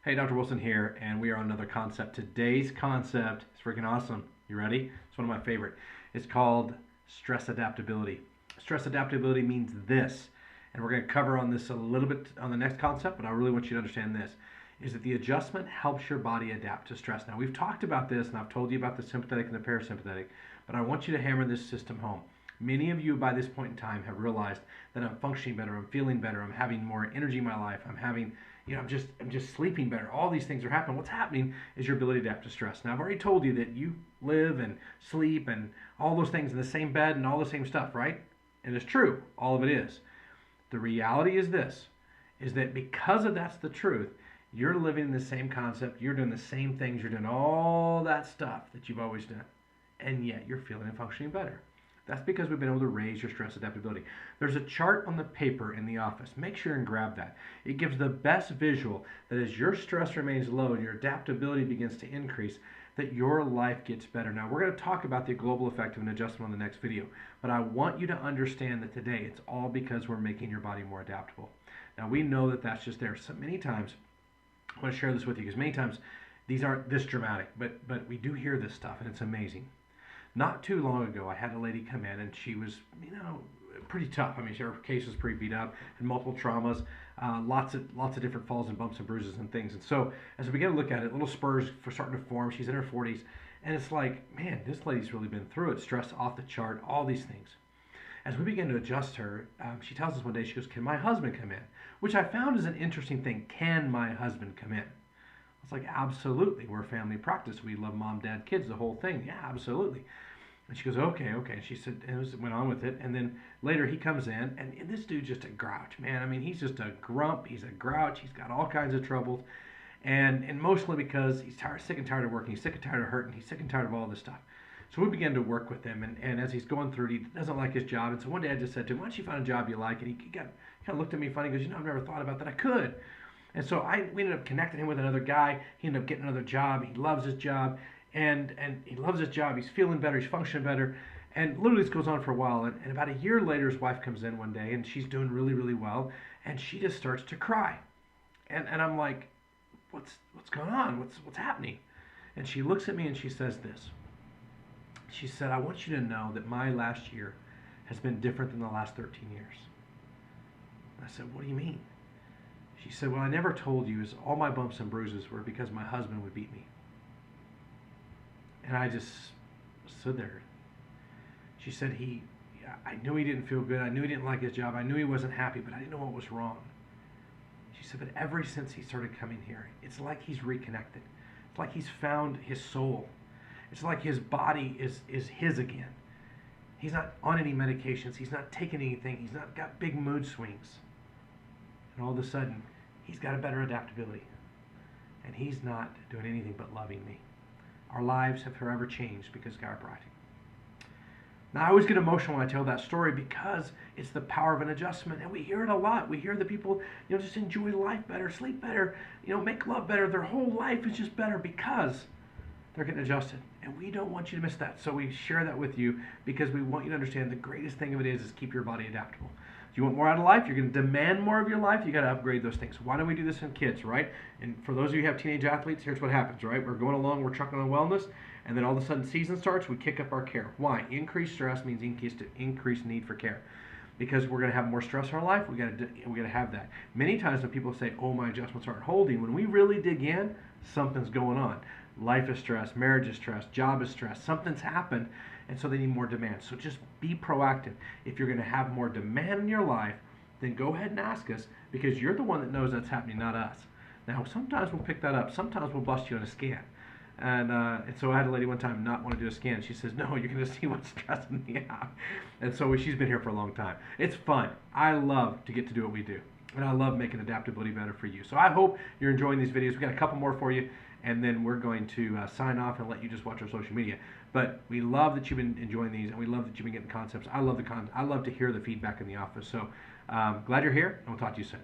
Hey, Dr. Wilson here, and we are on another concept. Today's concept is freaking awesome. You ready? It's one of my favorite. It's called stress adaptability. Stress adaptability means this, and we're going to cover on this a little bit on the next concept, but I really want you to understand this, is that the adjustment helps your body adapt to stress. Now, we've talked about this, and I've told you about the sympathetic and the parasympathetic, but I want you to hammer this system home. Many of you by this point in time have realized that I'm functioning better, I'm feeling better, I'm having more energy in my life, I'm just sleeping better. All these things are happening. What's happening is your ability to adapt to stress. Now, I've already told you that you live and sleep and all those things in the same bed and all the same stuff, right? And it's true. All of it is. The reality is this, is that because of that's the truth, you're living in the same concept, you're doing the same things, you're doing all that stuff that you've always done, and yet you're feeling and functioning better. That's because we've been able to raise your stress adaptability. There's a chart on the paper in the office. Make sure and grab that. It gives the best visual that as your stress remains low and your adaptability begins to increase, that your life gets better. Now, we're going to talk about the global effect of an adjustment on the next video, but I want you to understand that today it's all because we're making your body more adaptable. Now, we know that that's just there. So many times, I want to share this with you because many times these aren't this dramatic, but we do hear this stuff and it's amazing. Not too long ago, I had a lady come in and she was, pretty tough. I mean, her case was pretty beat up, had multiple traumas, lots of different falls and bumps and bruises and things. And so, as we began to look at it, little spurs for starting to form. She's in her 40s, and it's like, man, this lady's really been through it. Stress off the chart, all these things. As we began to adjust her, she tells us one day, she goes, "Can my husband come in?" Which I found is an interesting thing. Can my husband come in? It's like, absolutely. We're a family practice. We love mom, dad, kids, the whole thing. Yeah, absolutely. And she goes, okay. And she said, and went on with it. And then later he comes in, and this dude's just a grouch, man. I mean, he's just a grump. He's a grouch. He's got all kinds of troubles. And mostly because he's sick and tired of working. He's sick and tired of hurting. He's sick and tired of all this stuff. So we began to work with him. And as he's going through it, he doesn't like his job. And so one day I just said to him, why don't you find a job you like? And he kind of looked at me funny. He goes, I've never thought about that. I could. And so we ended up connecting him with another guy. He ended up getting another job. He loves his job. And he loves his job. He's feeling better. He's functioning better. And literally this goes on for a while. And about a year later, his wife comes in one day, and she's doing really, really well. And she just starts to cry. And I'm like, what's going on? What's happening? And she looks at me and she says this. She said, I want you to know that my last year has been different than the last 13 years. And I said, what do you mean? She said, well, I never told you is all my bumps and bruises were because my husband would beat me. And I just stood there. She said, I knew he didn't feel good. I knew he didn't like his job. I knew he wasn't happy, but I didn't know what was wrong. She said, but ever since he started coming here, it's like he's reconnected. It's like he's found his soul. It's like his body is his again. He's not on any medications. He's not taking anything. He's not got big mood swings. And all of a sudden, he's got a better adaptability. And he's not doing anything but loving me. Our lives have forever changed because of chiropractic. Now, I always get emotional when I tell that story because it's the power of an adjustment, and we hear it a lot. We hear the people, just enjoy life better, sleep better, make love better. Their whole life is just better because they're getting adjusted, and we don't want you to miss that. So we share that with you because we want you to understand the greatest thing of it is keep your body adaptable. If you want more out of life, you're going to demand more of your life, you got to upgrade those things. Why don't we do this in kids, right? And for those of you who have teenage athletes, here's what happens, right? We're going along, we're trucking on wellness, and then all of a sudden season starts, we kick up our care. Why? Increased stress means increased need for care. Because we're going to have more stress in our life, we got to have that. Many times when people say, oh, my adjustments aren't holding, when we really dig in, something's going on. Life is stress, marriage is stress, job is stress, something's happened, and so they need more demand. So just be proactive. If you're going to have more demand in your life, then go ahead and ask us because you're the one that knows that's happening, not us. Now, sometimes we'll pick that up. Sometimes we'll bust you on a scan. And so I had a lady one time not want to do a scan. She says, no, you're going to see what's stressing me out. And so she's been here for a long time. It's fun. I love to get to do what we do. And I love making adaptability better for you. So I hope you're enjoying these videos. We've got a couple more for you. And then we're going to sign off and let you just watch our social media. But we love that you've been enjoying these, and we love that you've been getting concepts. I love to hear the feedback in the office. So glad you're here, and we'll talk to you soon.